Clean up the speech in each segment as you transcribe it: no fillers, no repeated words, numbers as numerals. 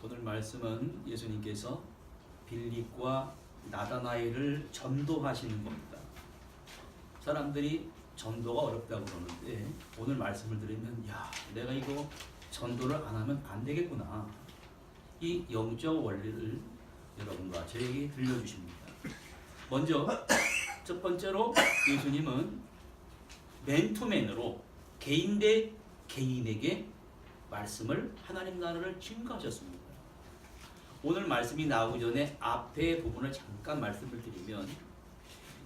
오늘 말씀은 예수님께서 빌립과 나다나엘을 전도하시는 겁니다. 사람들이 전도가 어렵다고 그러는데 오늘 말씀을 들으면 야, 내가 이거 전도를 안 하면 안 되겠구나. 이 영적 원리를 여러분과 저에게 들려주십니다. 먼저 첫 번째로 예수님은 맨투맨으로 개인 대 개인에게 말씀을 하나님 나라를 증거하셨습니다. 오늘 말씀이 나오기 전에 앞에 부분을 잠깐 말씀을 드리면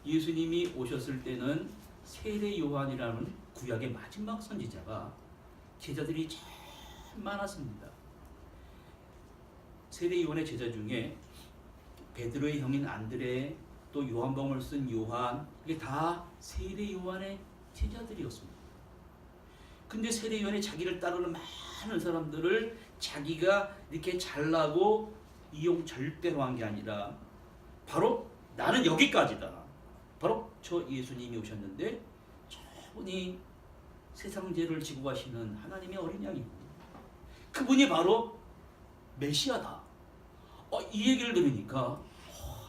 예수님이 오셨을 때는 세례 요한이라는 구약의 마지막 선지자가 제자들이 참 많았습니다. 세례 요한의 제자 중에 베드로의 형인 안드레, 또 요한복음을 쓴 요한, 이게 다 세례 요한의 제자들이었습니다. 근데 세례 요한이 자기를 따르는 많은 사람들을 자기가 이렇게 잘나고 이용 절대로 한 게 아니라 바로 나는 여기까지다. 바로 저 예수님이 오셨는데 저분이 세상 죄를 지고 가시는 하나님의 어린 양이고 그분이 바로 메시아다. 이 얘기를 들으니까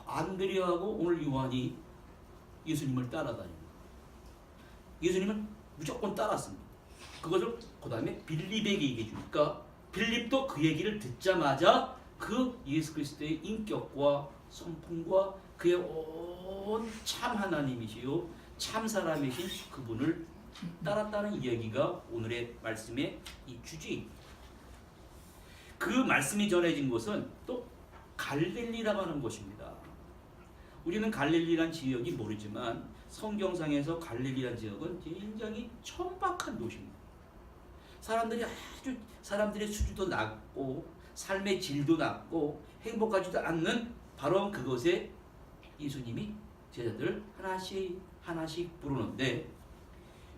안드레하고 오늘 요한이 예수님을 따라다닙니다. 예수님을 무조건 따랐습니다. 그것을 그 다음에 빌립에게 얘기해 주니까 빌립도 그 얘기를 듣자마자 그 예수 그리스도의 인격과 성품과 그의 온 참 하나님이시요 참 사람이신 그분을 따랐다는 이야기가 오늘의 말씀의 이 주제입니다. 그 말씀이 전해진 곳은 또 갈릴리라고 하는 곳입니다. 우리는 갈릴리란 지역이 모르지만 성경상에서 갈릴리란 지역은 굉장히 천박한 도시입니다. 사람들의 수준도 낮고 삶의 질도 낮고 행복하지도 않는 바로 그곳에 예수님이 제자들 하나씩 부르는데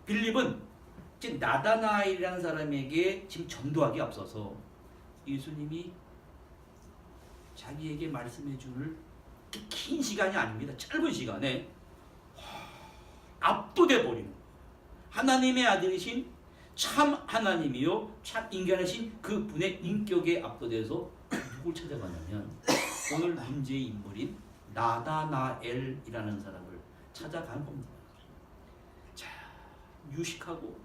빌립은 이제 나다나엘이라는 사람에게 지금 전도하기 앞서서 예수님이 자기에게 말씀해 주는 긴 시간이 아닙니다. 짧은 시간에 압도돼 버리는 하나님의 아들이신 참 하나님이요 참 인간이신 그 분의 인격에 압도돼서 누굴 찾아가냐면 오늘 문제의 인물인 나다나엘이라는 사람을 찾아가는 겁니다. 자, 유식하고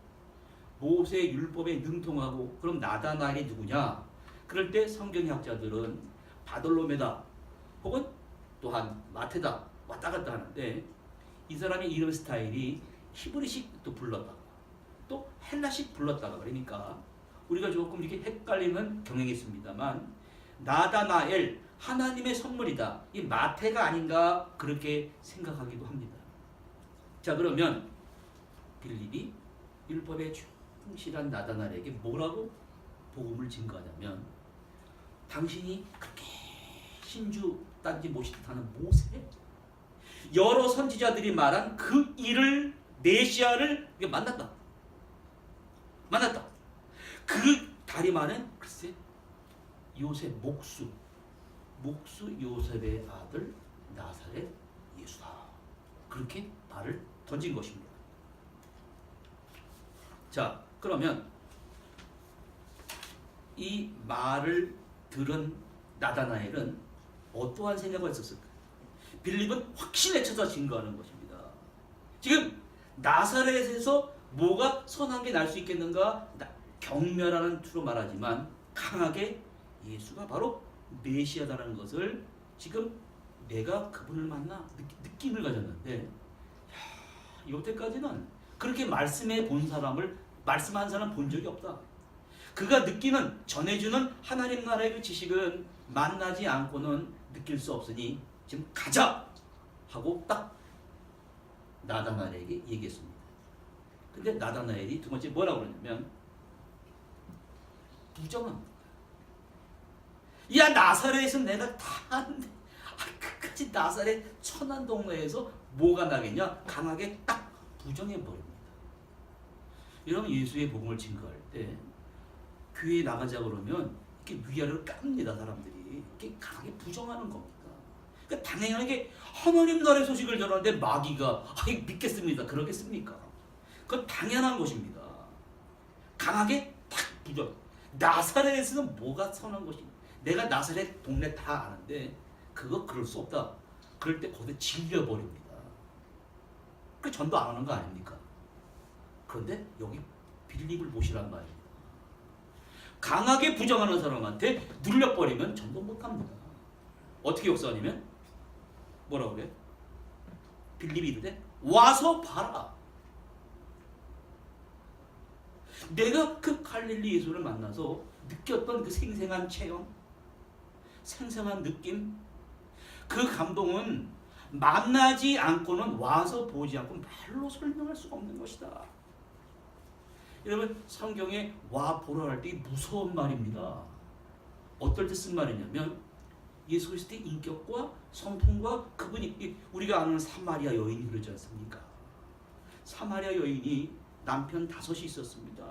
모세 율법에 능통하고 그럼 나다나엘이 누구냐? 그럴 때 성경학자들은 바돌로메다 혹은 또한 마테다 왔다 갔다 하는데 이 사람의 이름 스타일이 히브리식 또 불렀다가 또 헬라식 불렀다가 그러니까 우리가 조금 이렇게 헷갈리는 경향이 있습니다만 나다나엘 하나님의 선물이다. 이 마태가 아닌가 그렇게 생각하기도 합니다. 자 그러면 빌립이 율법에 충실한 나다나엘에게 뭐라고 복음을 증거하냐면 당신이 그렇게 신주 딴지 못하는 모세 여러 선지자들이 말한 그 일을 메시아를 만났다. 그 다리만은 글쎄 요셉 목수 요셉의 아들 나사렛 예수다. 그렇게 말을 던진 것입니다. 자 그러면 이 말을 들은 나다나엘은 어떠한 생각을 했었을까? 빌립은 확신에 찾아 증거하는 것입니다. 지금 나사렛에서 뭐가 선한 게 날 수 있겠는가? 경멸하는 투로 말하지만 강하게 예수가 바로 메시아다라는 것을 지금 내가 그분을 만나 느낌을 가졌는데 여태까지는 그렇게 말씀해 본 사람을 말씀한 사람 본 적이 없다. 그가 느끼는 전해주는 하나님 나라의 그 지식은 만나지 않고는 느낄 수 없으니 지금 가자 하고 딱 나다나엘에게 얘기했습니다. 근데 나다나엘이 두 번째 뭐라고 그러냐면 부정합니다. 야 나사렛은 내가 다 아는데 끝까지 나사렛 천한 동네에서 뭐가 나겠냐 강하게 딱 부정해버립니다. 여러분 예수의 복음을 증거할 때 교회에 나가자 그러면 이렇게 위아래로 깝니다. 사람들이 이렇게 강하게 부정하는 겁니다. 그러니까 당연하게 하나님 나라의 소식을 전하는데 마귀가 믿겠습니다. 그러겠습니까? 그건 당연한 것입니다. 강하게 딱 부정. 나사렛에서는 뭐가 선한 것입니까? 내가 나사렛 동네 다 아는데 그거 그럴 수 없다. 그럴 때 거기서 질려버립니다. 그 전도 안 하는 거 아닙니까? 그런데 여기 빌립을 보시란 말입니다. 강하게 부정하는 사람한테 눌려버리면 전도 못합니다. 어떻게 역사하냐면 뭐라 그래? 빌립이 이르되 와서 봐라. 내가 그 갈릴리 예수를 만나서 느꼈던 그 생생한 체험, 생생한 느낌, 그 감동은 만나지 않고는 와서 보지 않고 말로 설명할 수가 없는 것이다. 여러분 성경에 와 보라 할 때 무서운 말입니다. 어떨 때 쓴 말이냐면 예수 그리스도의 인격과 성품과 그분이 우리가 아는 사마리아 여인이 그러지 않습니까? 사마리아 여인이 남편 5이 있었습니다.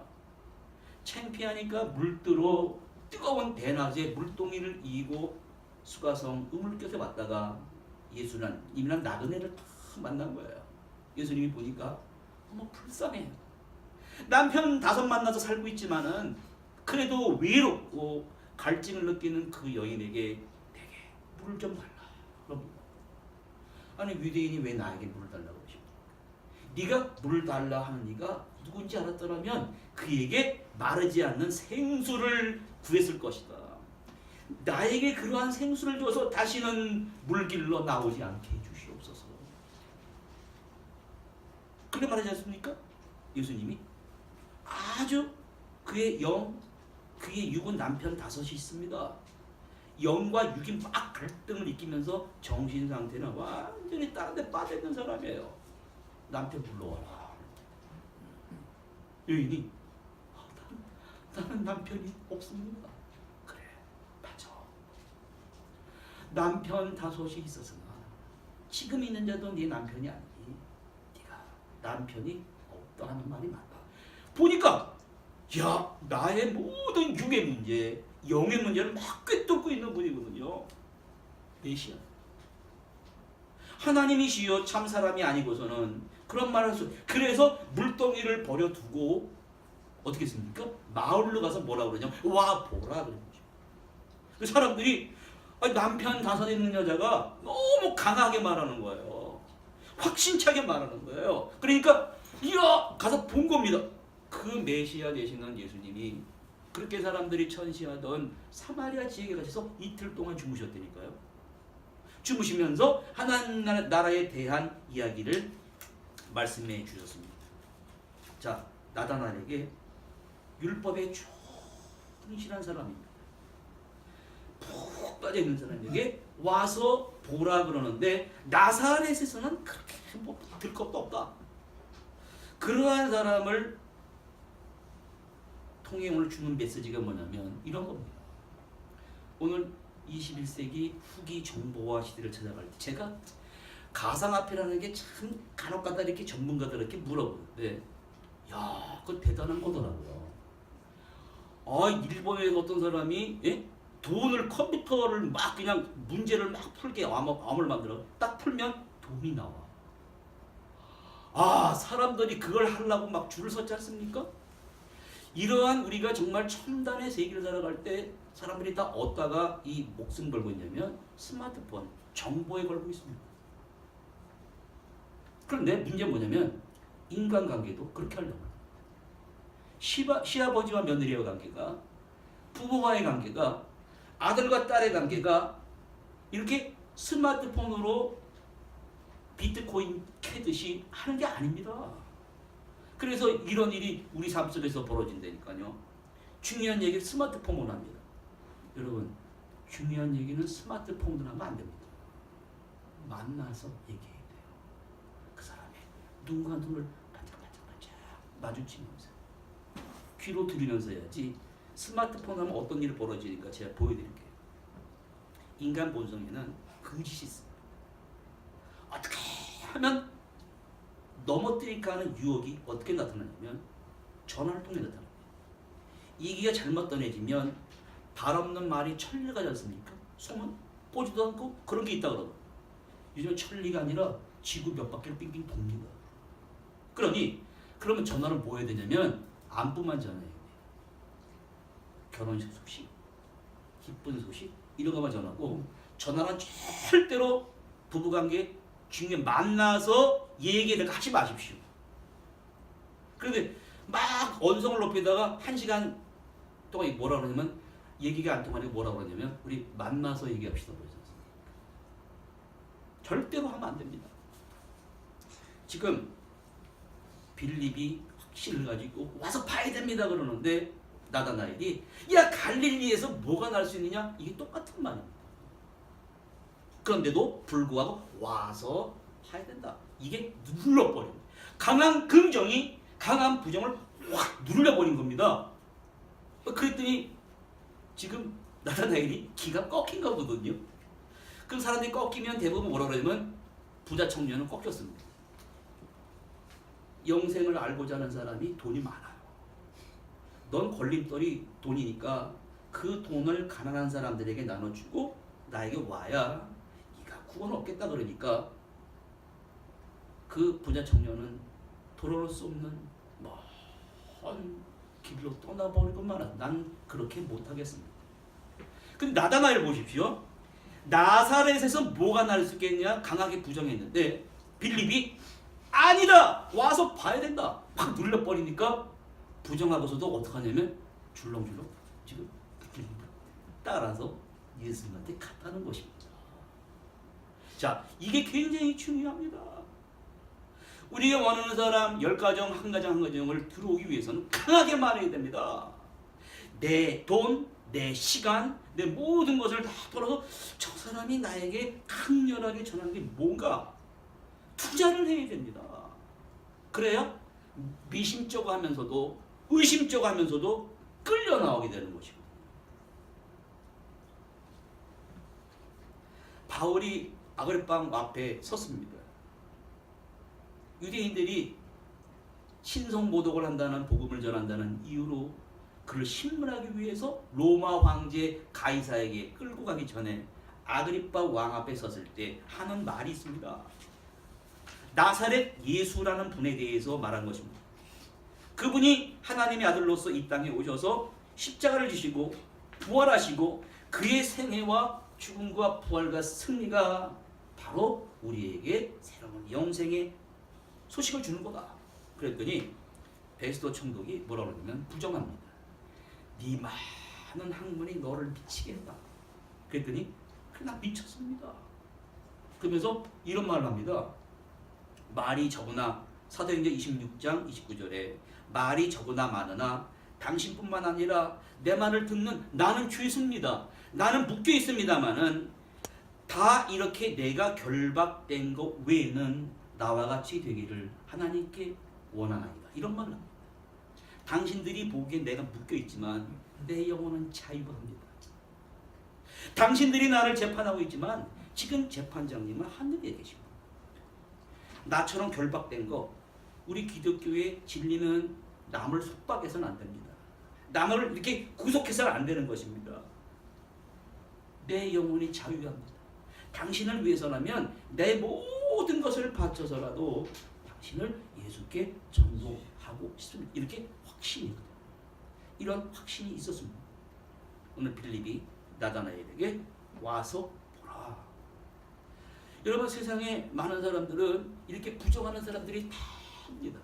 창피하니까 물들어 뜨거운 대낮에 물동이를 이고 수가성 우물곁에 왔다가 예수님이랑 나그네를 딱 만난 거예요. 예수님이 보니까 너무 불쌍해요. 남편 5 만나서 살고 있지만은 그래도 외롭고 갈증을 느끼는 그 여인에게 내게 물을 좀 달라 그럽니다. 아니 유대인이 왜 나에게 물을 달라고 그러십니까? 네가 물을 달라 하는 이가 누군지 알았더라면 그에게 마르지 않는 생수를 구했을 것이다. 나에게 그러한 생수를 줘서 다시는 물길로 나오지 않게 해주시옵소서. 그렇게 말하지 않습니까? 예수님이 아주 그의 육은 남편 5이 있습니다. 영과 육이 막 갈등을 일으키면서 정신 상태는 완전히 다른 데 빠져있는 사람이에요. 남편 불러와라. 여인이 나는 남편이 없습니다. 그래 맞아. 남편 5이 있었으나 지금 있는 자도 네 남편이 아니니 네가 남편이 없다는 말이 맞다. 보니까 야 나의 모든 육의 문제, 영의 문제를 막 꿰뚫고 있는 분이거든요. 메시아. 하나님이시여 참 사람이 아니고서는 그런 말을 했어요. 그래서 물동이를 버려두고 어떻게 했습니까? 마을로 가서 뭐라 그러냐? 와 보라 그런 거죠. 그 사람들이 남편 5 있는 여자가 너무 강하게 말하는 거예요. 확신차게 말하는 거예요. 그러니까 이야 가서 본 겁니다. 그 메시아 되시는 예수님이 그렇게 사람들이 천시하던 사마리아 지역에 가셔서 이틀 동안 주무셨다니까요. 주무시면서 하나님 나라에 대한 이야기를 말씀해 주셨습니다. 자, 나다나엘에게 율법에 충실한 사람입니다. 푹 빠져있는 사람에게 와서 보라 그러는데 나사렛에서는 그렇게 들 것도 없다. 그러한 사람을 통해 오늘 주는 메시지가 뭐냐면 이런 겁니다. 오늘 21세기 후기 정보화 시대를 찾아갈 때 제가 가상화폐라는 게 참 간혹가다 이렇게 전문가들 이렇게 물어보는데 야, 그거 대단한 거더라고요. 일본의 어떤 사람이 돈을 컴퓨터를 막 그냥 문제를 막 풀게 암을 만들어 딱 풀면 돈이 나와. 사람들이 그걸 하려고 막 줄을 섰지 않습니까? 이러한 우리가 정말 첨단의 세계를 살아갈 때 사람들이 다 어디다가 이 목숨 걸고 있냐면 스마트폰, 정보에 걸고 있습니다. 그런데 문제는 뭐냐면 인간관계도 그렇게 하려고 합니다. 시아버지와 며느리의 관계가, 부부와의 관계가, 아들과 딸의 관계가 이렇게 스마트폰으로 비트코인 캐듯이 하는 게 아닙니다. 그래서 이런 일이 우리 삶 속에서 벌어진다니까요. 중요한 얘기를 스마트폰으로 합니다. 여러분, 중요한 얘기는 스마트폰으로 하면 안 됩니다. 만나서 얘기해야 돼요. 그 사람의 눈과 눈을 반짝반짝반짝 마주치면서 귀로 들으면서 해야지. 스마트폰 하면 어떤 일이 벌어지니까 제가 보여드릴게요. 인간 본성에는 거짓이 있습니다. 어떻게 하면 넘어뜨릴까 하는 유혹이 어떻게 나타나냐면 전화를 통해 나타납니다. 이기가 잘못 전해지면 발 없는 말이 천리가 되지 않습니까? 소문 보지도 않고 그런 게 있다 그러고 요즘 천리가 아니라 지구 몇 바퀴를 빙빙 돕니다. 그러면 전화를 뭐 해야 되냐면 안부만 전해야 돼요. 결혼식 소식, 기쁜 소식 이런 것만 전하고 전하는 절대로 부부관계 중에 만나서 얘기를 하지 마십시오. 그런데 막 언성을 높이다가 1시간 동안 뭐라 그러냐면 얘기가 안 통하니까 뭐라 그러냐면 우리 만나서 얘기합시다. 절대로 하면 안 됩니다. 지금 빌립이 확신을 가지고 와서 봐야 됩니다 그러는데 나다나엘이 야 갈릴리에서 뭐가 날 수 있느냐? 이게 똑같은 말입니다. 그런데도 불구하고 와서 봐야 된다. 이게 눌러버립니다. 강한 긍정이 강한 부정을 확 눌러버린 겁니다. 그랬더니 지금 나다나엘이 기가 꺾인 거거든요. 그럼 사람들이 꺾이면 대부분 뭐라 그러냐면 부자 청년은 꺾였습니다. 영생을 알고자 하는 사람이 돈이 많아요. 넌 걸림돌이 돈이니까 그 돈을 가난한 사람들에게 나눠주고 나에게 와야 네가 구원 얻겠다 그러니까 그 부자 청년은 돌아올 수 없는 먼 길로 떠나버리고만 하다. 난 그렇게 못하겠습니다. 근데 나다나엘 보십시오. 나사렛에서 뭐가 날 수 있겠냐 강하게 부정했는데 빌립이 아니다 와서 봐야 된다 막 눌러버리니까 부정하고서도 어떡하냐면 줄렁줄렁 지금 빌립을 따라서 예수님한테 갔다는 것입니다. 자, 이게 굉장히 중요합니다. 우리가 원하는 사람 10가정 한 가정 한 가정을 들어오기 위해서는 강하게 말해야 됩니다. 내 돈, 내 시간, 내 모든 것을 다 돌아서 저 사람이 나에게 강렬하게 전하는 게 뭔가 투자를 해야 됩니다. 그래야 미심쩍어 하면서도 의심쩍어 하면서도 끌려 나오게 되는 것이고 바울이 아그리파 앞에 섰습니다. 유대인들이 신성모독을 한다는 복음을 전한다는 이유로 그를 신문하기 위해서 로마 황제 가이사에게 끌고 가기 전에 아그리파 왕 앞에 섰을 때 하는 말이 있습니다. 나사렛 예수라는 분에 대해서 말한 것입니다. 그분이 하나님의 아들로서 이 땅에 오셔서 십자가를 지시고 부활하시고 그의 생애와 죽음과 부활과 승리가 바로 우리에게 새로운 영생의 소식을 주는 거다. 그랬더니 베스도 총독이 뭐라고 그러냐면 부정합니다. 네 많은 학문이 너를 미치게 했다. 그랬더니 나 미쳤습니다. 그러면서 이런 말을 합니다. 말이 적으나 사도행전 26장 29절에 말이 적으나 많으나 당신뿐만 아니라 내 말을 듣는 나는 죄수입니다. 나는 묶여 있습니다마는 다 이렇게 내가 결박된 것 외에는 나와 같이 되기를 하나님께 원하나이다. 이런 말을 합니다. 당신들이 보기엔 내가 묶여 있지만 내 영혼은 자유합니다. 당신들이 나를 재판하고 있지만 지금 재판장님은 하늘에 계십니다. 나처럼 결박된 거 우리 기독교의 진리는 남을 속박해서는 안 됩니다. 남을 이렇게 구속해서는 안 되는 것입니다. 내 영혼이 자유합니다. 당신을 위해서라면 내 모든 것을 바쳐서라도 당신을 예수께 전도하고 싶습니다. 이렇게 확신이거든요. 이런 확신이 있었습니다. 오늘 빌립이 나다나엘에게 와서 보라. 여러분 세상에 많은 사람들은 이렇게 부정하는 사람들이 다 합니다.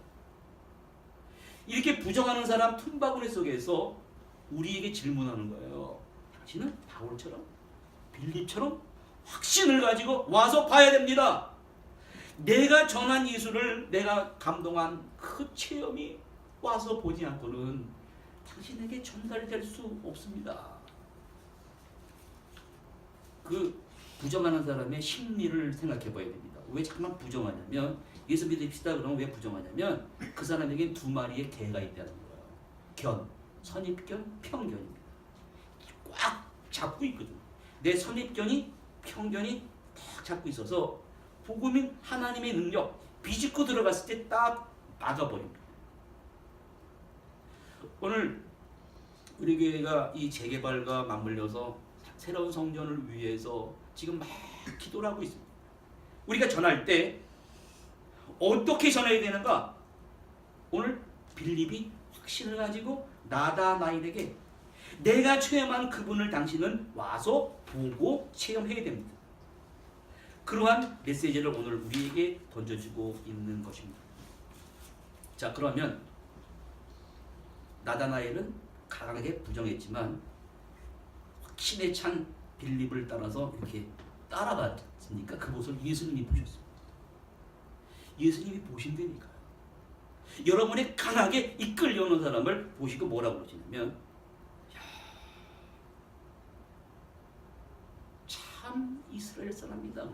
이렇게 부정하는 사람 틈바구니 속에서 우리에게 질문하는 거예요. 당신은 바울처럼 빌립처럼 확신을 가지고 와서 봐야 됩니다. 내가 전한 예수를 내가 감동한 그 체험이 와서 보지 않고는 당신에게 전달될 수 없습니다. 그 부정하는 사람의 심리를 생각해 봐야 됩니다. 왜 자꾸만 부정하냐면 예수 믿읍시다 그러면 왜 부정하냐면 그 사람에겐 두 마리의 개가 있다는 거예요. 견, 선입견, 편견입니다. 꽉 잡고 있거든요. 내 선입견이 편견이 딱 잡고 있어서 복음인 하나님의 능력 비집고 들어갔을 때 딱 막아버립니다. 오늘 우리 교회가 이 재개발과 맞물려서 새로운 성전을 위해서 지금 막 기도를 하고 있습니다. 우리가 전할 때 어떻게 전해야 되는가? 오늘 빌립이 확신을 가지고 나다나엘에게 내가 체험한 그분을 당신은 와서 보고 체험해야 됩니다. 그러한 메시지를 오늘 우리에게 던져주고 있는 것입니다. 자, 그러면 나다나엘은 강하게 부정했지만 확신에 찬 빌립을 따라서 이렇게 따라갔으니까 그곳을 예수님이 보셨습니다. 예수님이 보신다니까요. 여러분이 강하게 이끌려오는 사람을 보시고 뭐라고 그러시냐면 참 이스라엘 사람이다.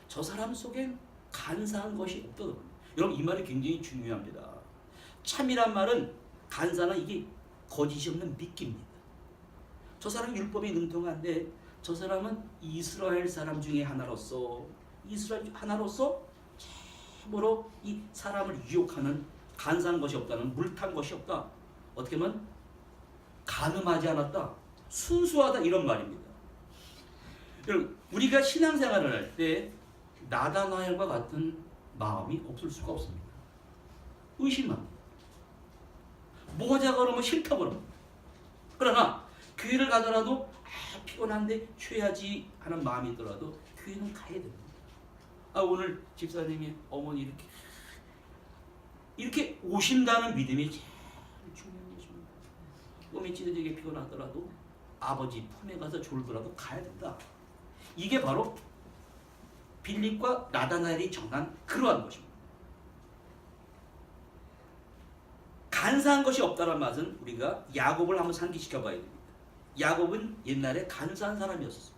저 사람 속엔 간사한 것이 없다. 여러분 이 말이 굉장히 중요합니다. 참이란 말은 간사는 이게 거짓이 없는 믿기입니다. 저 사람 율법에 능통한데 저 사람은 이스라엘 사람 중에 하나로서 참으로 이 사람을 유혹하는 간사한 것이 없다는 물탄 것이 없다. 어떻게 보면 간음하지 않았다. 순수하다 이런 말입니다. 여러분 우리가 신앙생활을 할 때 나다나엘과 같은 마음이 없을 수가 없습니다. 의심합니다. 뭐 하자 그러면 싫다고 그럽니다. 그러나 교회를 가더라도 피곤한데 쉬어야지 하는 마음이 있더라도 교회는 가야 됩니다. 오늘 집사님이 어머니 이렇게 오신다는 믿음이 제일 중요한 것입니다. 몸이 찢어지게 피곤하더라도 아버지 품에 가서 졸더라도 가야 된다. 이게 바로 빌립과 나다나엘이 정한 그러한 것입니다. 간사한 것이 없다는 맛은 우리가 야곱을 한번 상기시켜 봐야 됩니다. 야곱은 옛날에 간사한 사람이었어요.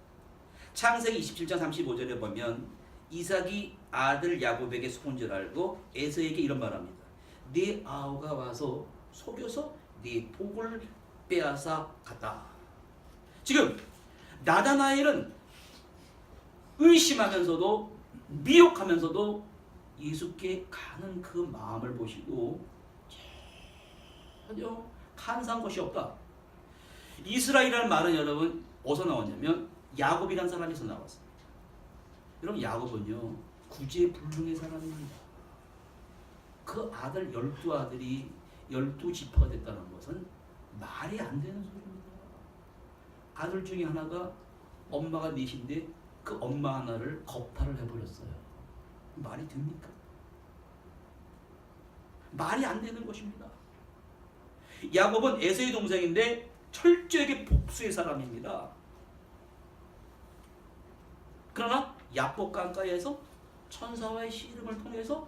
창세기 27장 35절에 보면 이삭이 아들 야곱에게 속은 줄 알고 에서에게 이런 말합니다. 네 아우가 와서 속여서 네 복을 빼앗아 갔다. 지금 나다나엘은 의심하면서도 미혹하면서도 예수께 가는 그 마음을 보시고 전혀 간사한 것이 없다. 이스라엘이라는 말은 여러분 어디서 나왔냐면 야곱이라는 사람에서 나왔습니다. 여러분 야곱은요 구제불능의 사람입니다. 그 아들 12아들이 12지파가 됐다는 것은 말이 안 되는 소리입니다. 아들 중에 하나가 엄마가 넷인데 그 엄마 하나를 겁탈을 해버렸어요. 말이 됩니까? 말이 안 되는 것입니다. 야곱은 에서의 동생인데 철저하게 복수의 사람입니다. 그러나 야복 강가에서 천사와의 씨름을 통해서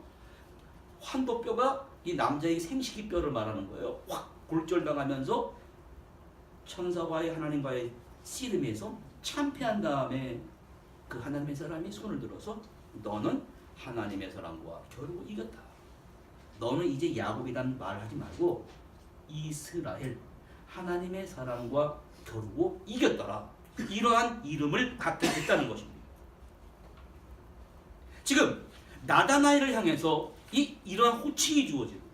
환도뼈가 이 남자의 생식기 뼈를 말하는 거예요. 확 골절당하면서 천사와의 하나님과의 씨름에서 참패한 다음에 그 하나님의 사람이 손을 들어서 너는 하나님의 사람과 겨루고 이겼다. 너는 이제 야곱이란 말을 하지 말고 이스라엘 하나님의 사람과 겨루고 이겼더라. 이러한 이름을 갖게 됐다는 것입니다. 지금 나다나엘을 향해서 이러한 호칭이 주어지는 거예요.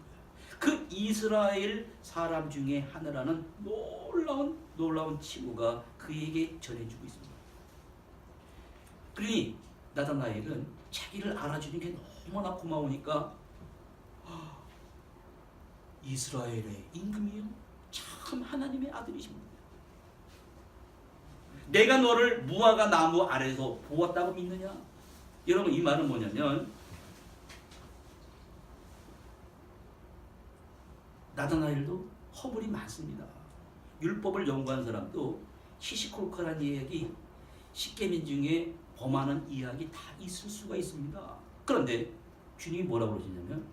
그 이스라엘 사람 중에 하나라는 놀라운 칭호가 그에게 전해주고 있습니다. 그러니 나다나엘은 자기를 알아주는 게 너무나 고마우니까 이스라엘의 임금이요 참 하나님의 아들이십니다. 내가 너를 무화과 나무 아래서 보았다고 믿느냐? 여러분 이 말은 뭐냐면 나다나엘도 허물이 많습니다. 율법을 연구한 사람도 시시콜콜한 이야기, 십계명 중에 범하는 이야기 다 있을 수가 있습니다. 그런데 주님이 뭐라고 그러시냐면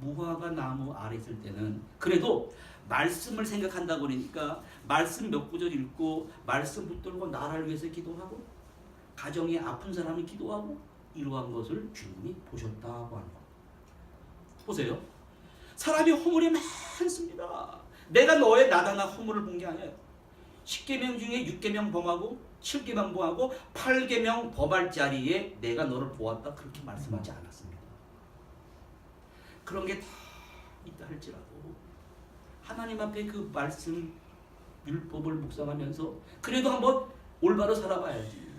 무화과 나무 아래 있을 때는 그래도 말씀을 생각한다고 그러니까 말씀 몇 구절 읽고 말씀 붙들고 나라를 위해서 기도하고 가정에 아픈 사람을 기도하고 이러한 것을 주님이 보셨다고 하는 겁니다. 보세요. 사람이 허물이 많습니다. 내가 너의 나다나 허물을 본 게 아니에요. 10계명 중에 6계명 범하고 7계명 범하고 8계명 범할 자리에 내가 너를 보았다 그렇게 말씀하지 않았습니다. 그런 게 다 있다 할지라도 하나님 앞에 그 말씀 율법을 묵상하면서 그래도 한번 올바로 살아봐야지.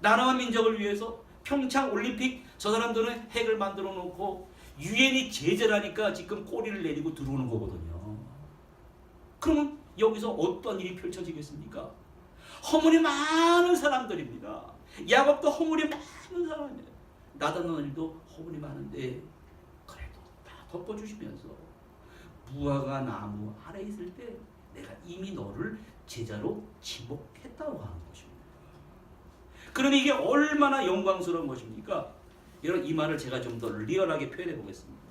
나라와 민족을 위해서 평창 올림픽 저 사람들은 핵을 만들어 놓고 유엔이 제재라니까 지금 꼬리를 내리고 들어오는 거거든요. 그러면 여기서 어떤 일이 펼쳐지겠습니까? 허물이 많은 사람들입니다. 야곱도 허물이 많은 사람이에요. 나다나엘도 허물이 많은데 그래도 다 덮어주시면서 무화과 나무 아래 있을 때 내가 이미 너를 제자로 지목했다고 하는 것입니다. 그러니 이게 얼마나 영광스러운 것입니까? 여러분, 이 말을 제가 좀 더 리얼하게 표현해 보겠습니다.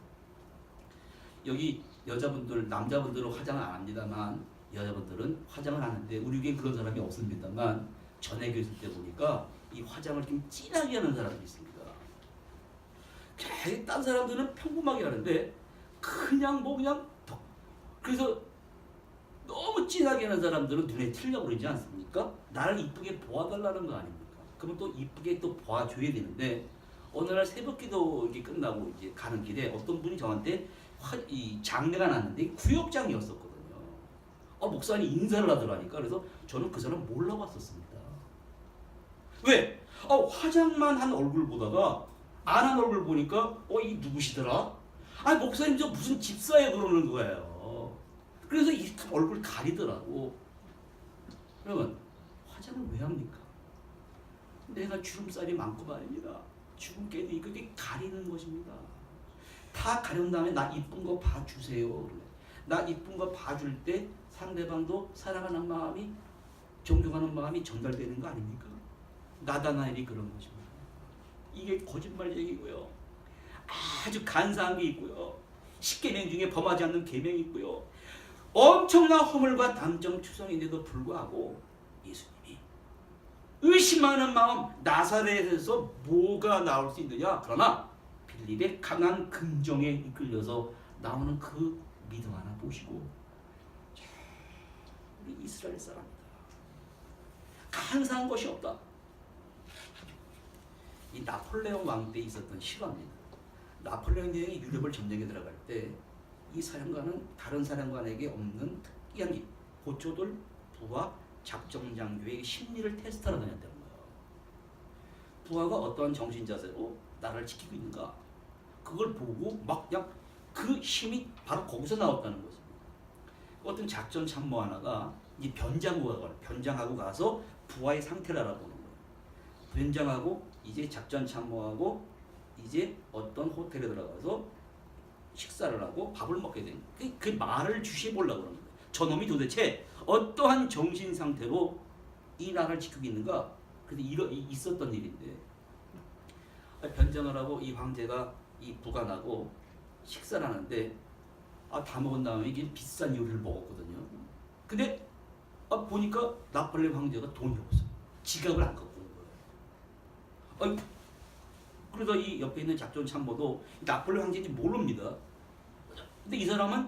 여기 여자분들, 남자분들은 화장을 안 합니다만 여자분들은 화장을 하는데 우리 교회에 그런 사람이 없습니다만 전에 교회 있을 때 보니까 이 화장을 좀 진하게 하는 사람이 있습니다. 딴 사람들은 평범하게 하는데 그냥 그래서 너무 진하게 하는 사람들은 눈에 튀려고 그러지 않습니까? 나를 이쁘게 보아달라는 거 아닙니까? 그러면 또 이쁘게 또 보아줘야 되는데 어느 날 새벽기도 이렇게 끝나고 이제 가는 길에 어떤 분이 저한테 이 장례가 났는데 구역장이었었거든요. 목사님 인사를 하더라니까. 그래서 저는 그 사람 몰라봤었습니다. 왜? 화장만 한 얼굴 보다가 안 한 얼굴 보니까 이 누구시더라? 목사님 저 무슨 집사예요 그러는 거예요. 그래서 이 얼굴 가리더라고. 그러면 화장을 왜 합니까? 내가 주름살이 많고 말입니다. 주름깨도 그게 가리는 것입니다. 다 가려운 다음에 나 이쁜 거 봐주세요. 나 이쁜 거 봐줄 때 상대방도 사랑하는 마음이, 존경하는 마음이 전달되는 거 아닙니까? 나다나엘이 그런 것입니다. 이게 거짓말 얘기고요. 아주 간사한 게 있고요. 10계명 중에 범하지 않는 계명이 있고요. 엄청난 허물과 담정 추성인데도 불구하고 예수님이 의심하는 마음, 나사렛에서 뭐가 나올 수 있느냐? 그러나 빌립의 강한 긍정에 이끌려서 나오는 그 믿음 하나 보시고, 우리 이스라엘 사람이다. 간사한 것이 없다. 이 나폴레옹 왕 때 있었던 실화입니다. 나폴레옹 대왕이 유럽을 점령에 들어갈 때 이 사령관은 다른 사령관에게 없는 특이한 게 고초들 부하 작정장교의 심리를 테스트하러 다녔다는 거예요. 부하가 어떠한 정신자세로 나를 지키고 있는가, 그걸 보고 막 그냥 그 힘이 바로 거기서 나왔다는 것입니다. 어떤 작전 참모 하나가 이 변장하고 가서 부하의 상태를 알아보는 거예요. 변장하고 이제 작전 참모하고 이제 어떤 호텔에 들어가서 식사를 하고 밥을 먹게 된 그 말을 주시해보려고 그러는 거예요. 저놈이 도대체 어떠한 정신 상태로 이 나라를 지키고 있는가. 그래서 있었던 일인데, 변장을 하고 이 황제가 이 부관하고 식사를 하는데 다 먹은 다음에 이게 비싼 요리를 먹었거든요. 근데 보니까 나폴레옹 황제가 돈이 없어요. 지갑을 안 갖고 온 거예요. 그러다 이 옆에 있는 작전 참모도 나폴레옹 황제인지 모릅니다. 근데 이 사람은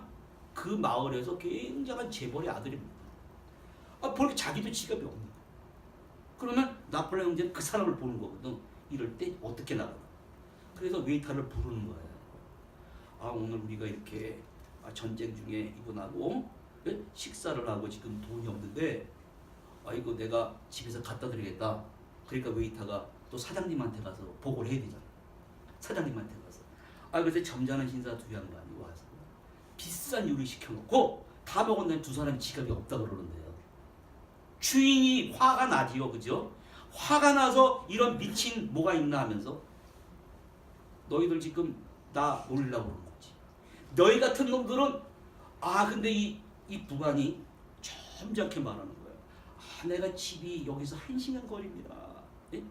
그 마을에서 굉장한 재벌의 아들입니다. 보니까 자기도 지갑이 없는 거예요. 그러면 나폴레옹 황제는 그 사람을 보는 거거든. 이럴 때 어떻게 나가나. 그래서 웨이터를 부르는 거예요. 오늘 우리가 이렇게 전쟁 중에 이분하고 식사를 하고 지금 돈이 없는데 이거 내가 집에서 갖다 드리겠다. 그러니까 웨이터가 또 사장님한테 가서 보고를 해야 되잖아. 사장님한테 가서 그래서 점잖은 신사 두 양반이 와서 비싼 요리 시켜놓고 다 먹었는데 두 사람이 지갑이 없다 그러는데요. 주인이 화가 나지요, 그죠? 화가 나서 이런 미친 뭐가 있나 하면서 너희들 지금 나 놀리려고 그러는 거지. 너희 같은 놈들은 근데 이 부관이 점잖게 말하는 거예요. 내가 집이 여기서 1시간 거리입니다. 네?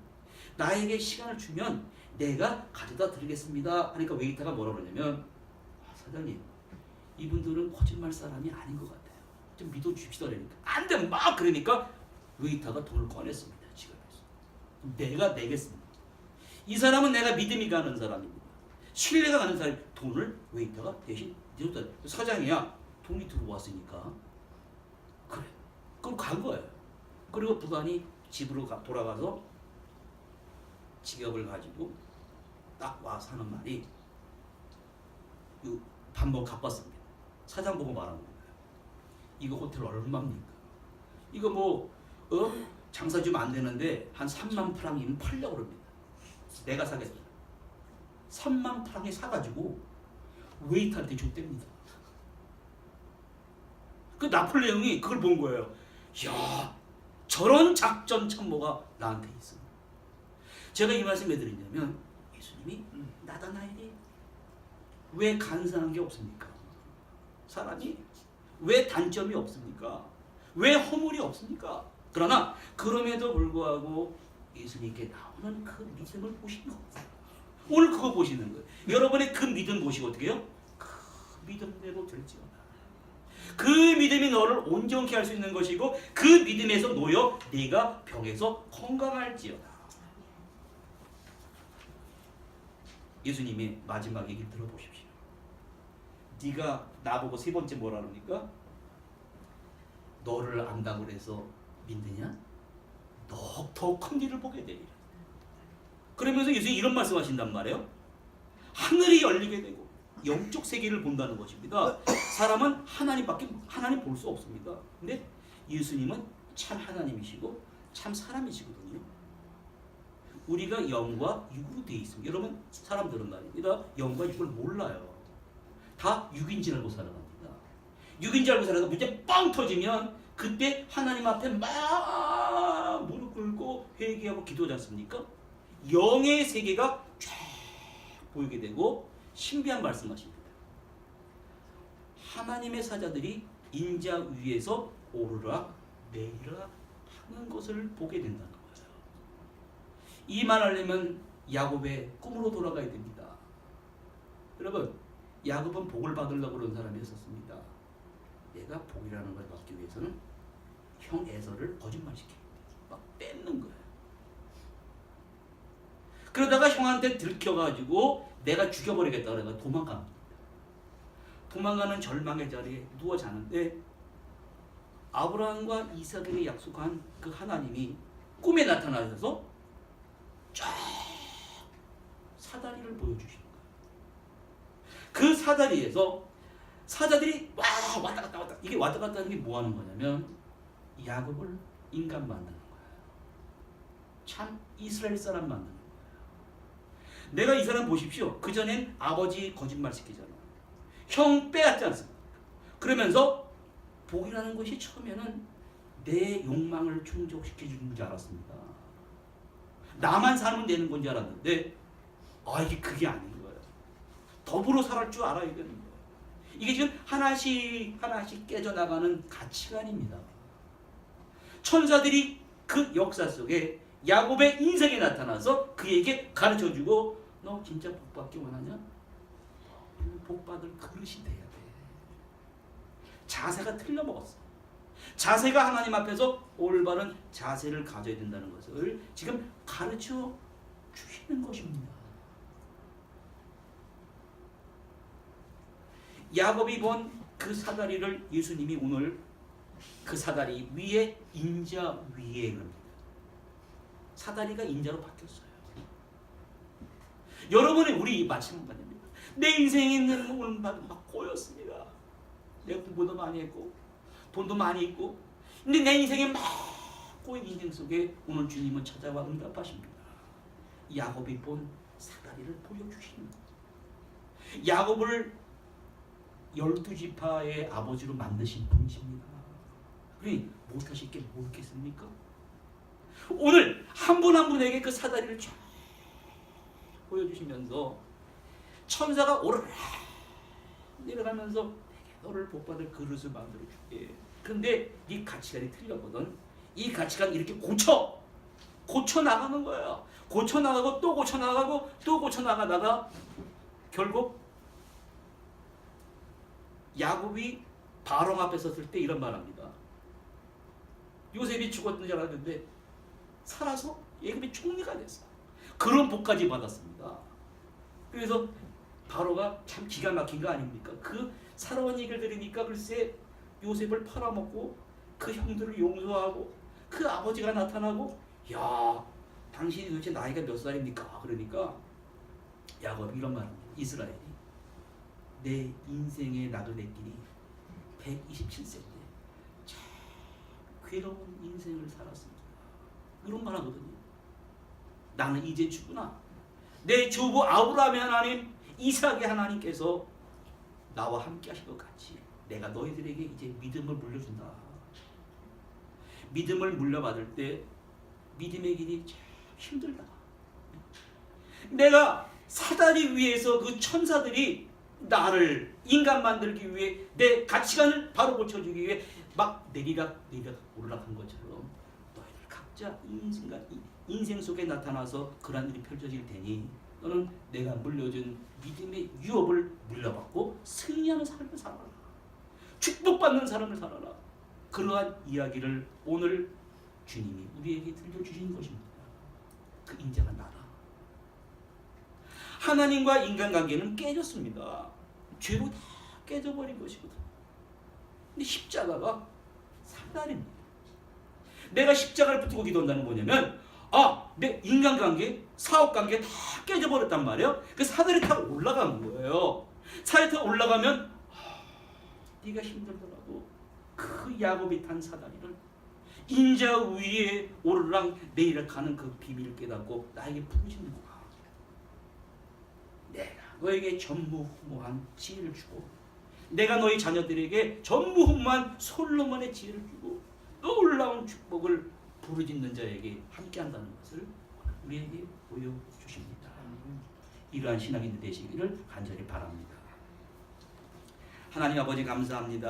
나에게 시간을 주면 내가 가져다 드리겠습니다. 하니까 웨이터가 뭐라 그러냐면 사장님, 이분들은 거짓말 사람이 아닌 것 같아요. 좀 믿어줍시다. 그러니까 안 돼, 막 그러니까 웨이터가 돈을 꺼냈습니다. 지갑에서. 내가 내겠습니다. 이 사람은 내가 믿음이 가는 사람입니다. 신뢰가 가는 사람이 돈을 웨이터가 대신 내줬다. 사장이야, 돈이 들어왔으니까 그래. 그럼 간 거예요. 그리고 부관이 집으로 돌아가서 지갑을 가지고 딱 와서 하는 말이 밥 먹고 갚았습니다. 사장 보고 말하는 거예요. 이거 호텔 얼마입니까? 이거 장사 좀 안 되는데 한 3만 프랑이면 팔려고 그럽니다. 내가 사겠습니다. 3만 프랑에 사가지고 웨이터한테 줬답니다. 그 나폴레옹이 그걸 본 거예요. 야, 저런 작전 참모가 나한테 있어. 제가 이 말씀 왜 드리냐면 예수님이 나다나엘이 왜 간사한 게 없습니까? 사람이 왜 단점이 없습니까? 왜 허물이 없습니까? 그러나 그럼에도 불구하고 예수님께 나오는 그 믿음을 보시는 거예요. 오늘 그거 보시는 거예요. 여러분의 그 믿음 보시고 어떻게 해요? 그 믿음대로 될지어다. 그 믿음이 너를 온전케 할 수 있는 것이고 그 믿음에서 놓여 네가 병에서 건강할지어다. 예수님의 마지막 얘기를 들어보십시오. 네가 나보고 세 번째 뭐라 그럽니까? 너를 안다고 해서 믿느냐? 너 더 큰 일을 보게 되리라. 그러면서 예수님이 이런 말씀하신단 말이에요. 하늘이 열리게 되고 영적 세계를 본다는 것입니다. 사람은 하나님 볼 수 없습니다. 근데 예수님은 참 하나님이시고 참 사람이시거든요. 우리가 영과 육으로 되어 있습니다. 여러분 사람들은 말입니다. 영과 육을 몰라요. 다 육인 줄 알고 살아갑니다. 육인 줄 알고 살아가 문제 빵 터지면 그때 하나님 앞에 막 무릎 꿇고 회개하고 기도하지 않습니까? 영의 세계가 쫙 보이게 되고 신비한 말씀하십니다. 하나님의 사자들이 인자 위에서 오르락 내리락 하는 것을 보게 된다는 거예요. 이 말하려면 야곱의 꿈으로 돌아가야 됩니다. 여러분 야곱은 복을 받으려고 그런 사람이었습니다. 내가 복이라는 걸 받기 위해서는 형 에서를 거짓말시켜 막 뺏는 거예요. 그러다가 형한테 들켜가지고 내가 죽여버리겠다 그래서 도망갑니다. 도망가는 절망의 자리에 누워 자는데 아브라함과 이삭에게 약속한 그 하나님이 꿈에 나타나셔서 쫙 사다리를 보여주시는 거예요. 그 사다리에서 사자들이 왔다 갔다 이게 왔다 갔다 하는 게 뭐 하는 거냐면 야곱을 인간 만드는 거예요. 참 이스라엘 사람 만드는 거예요. 내가 이 사람 보십시오. 그전엔 아버지 거짓말 시키잖아. 형 빼앗지 않습니까? 그러면서 복이라는 것이 처음에는 내 욕망을 충족시켜 주는 줄 알았습니다. 나만 살면 되는 건 줄 알았는데 이게 그게 아닌 거예요. 더불어 살할 줄 알아야 되는 거예요. 이게 지금 하나씩 깨져나가는 가치관입니다. 천사들이 그 역사 속에 야곱의 인생에 나타나서 그에게 가르쳐주고 너 진짜 복받기 원하냐? 복받을 그릇이 돼야 돼. 자세가 틀려먹었어. 자세가 하나님 앞에서 올바른 자세를 가져야 된다는 것을 지금 가르쳐 주시는 것입니다. 야곱이 본 그 사다리를 예수님이 오늘 그 사다리 위에 인자 위에 그럽니다. 사다리가 인자로 바뀌었어요. 여러분의 우리 마찬가지입니다. 내 인생에 있는 오늘 막 꼬였습니다. 내가 공부도 많이 했고 돈도 많이 있고 근데 내 인생에 막 꼬인 인생 속에 오늘 주님은 찾아와 응답하십니다. 야곱이 본 사다리를 보여주시는 거예요. 야곱을 12지파의 아버지로 만드신 분이십니다. 그러니 못하실 게 뭐 있겠습니까? 오늘 한 분 한 분에게 그 사다리를 쫙 보여주시면서 천사가 오르락 내려가면서 내게 너를 복받을 그릇을 만들어줄게. 근데 네 가치관이 틀렸거든. 이 가치관 이렇게 고쳐 나가는 거예요. 고쳐 나가고 또 고쳐 나가고 또 고쳐 나가다가 결국 야곱이 바로 앞에 섰을 때 이런 말합니다. 요셉이 죽었던 줄 알았는데 살아서 애굽의 총리가 됐어. 그런 복까지 받았습니다. 그래서 바로가 참 기가 막힌 거 아닙니까? 그 살아온 얘기를 들으니까 글쎄 요셉을 팔아먹고 그 형들을 용서하고 그 아버지가 나타나고 야 당신이 도대체 나이가 몇 살입니까? 그러니까 야곱이 이런 말합니다. 이스라엘이 내 인생의 나그네길이 127세인데 참 괴로운 인생을 살았습니다. 이런 말 하거든요. 나는 이제 죽으나 내 조부 아브라함의 하나님 이삭의 하나님께서 나와 함께 하신 것 같이 내가 너희들에게 이제 믿음을 물려준다. 믿음을 물려받을 때 믿음의 길이 참 힘들다. 내가 사다리 위에서 그 천사들이 나를 인간 만들기 위해 내 가치관을 바로 고쳐주기 위해 막 내리락 오르락한 것처럼 너희들 각자 인생 속에 나타나서 그러한 일이 펼쳐질 테니 너는 내가 물려준 믿음의 유업을 물려받고 승리하는 삶을 살아라. 축복받는 삶을 살아라. 그러한 이야기를 오늘 주님이 우리에게 들려주시는 것입니다. 그 인자가 나다. 하나님과 인간관계는 깨졌습니다. 죄로 다 깨져버린 것이거든. 근데 십자가가 사다리입니다. 내가 십자가를 붙들고 기도한다는 뭐냐면 내 인간관계, 사업관계 다 깨져버렸단 말이에요. 그 사다리 타고 올라간 거예요. 사다리 타고 올라가면 네가 힘들더라도 그 야곱이 탄 사다리를 인자 위에 오르락 내리락 하는 그 비밀을 깨닫고 나에게 부르짖는 거야. 내가 너에게 전무후무한 지혜를 주고 내가 너희 자녀들에게 전무후무한 솔로몬의 지혜를 주고 놀라운 축복을 부르짖는 자에게 함께한다는 것을 우리에게 보여주십니다. 이러한 신앙인들 되시기를 간절히 바랍니다. 하나님 아버지 감사합니다.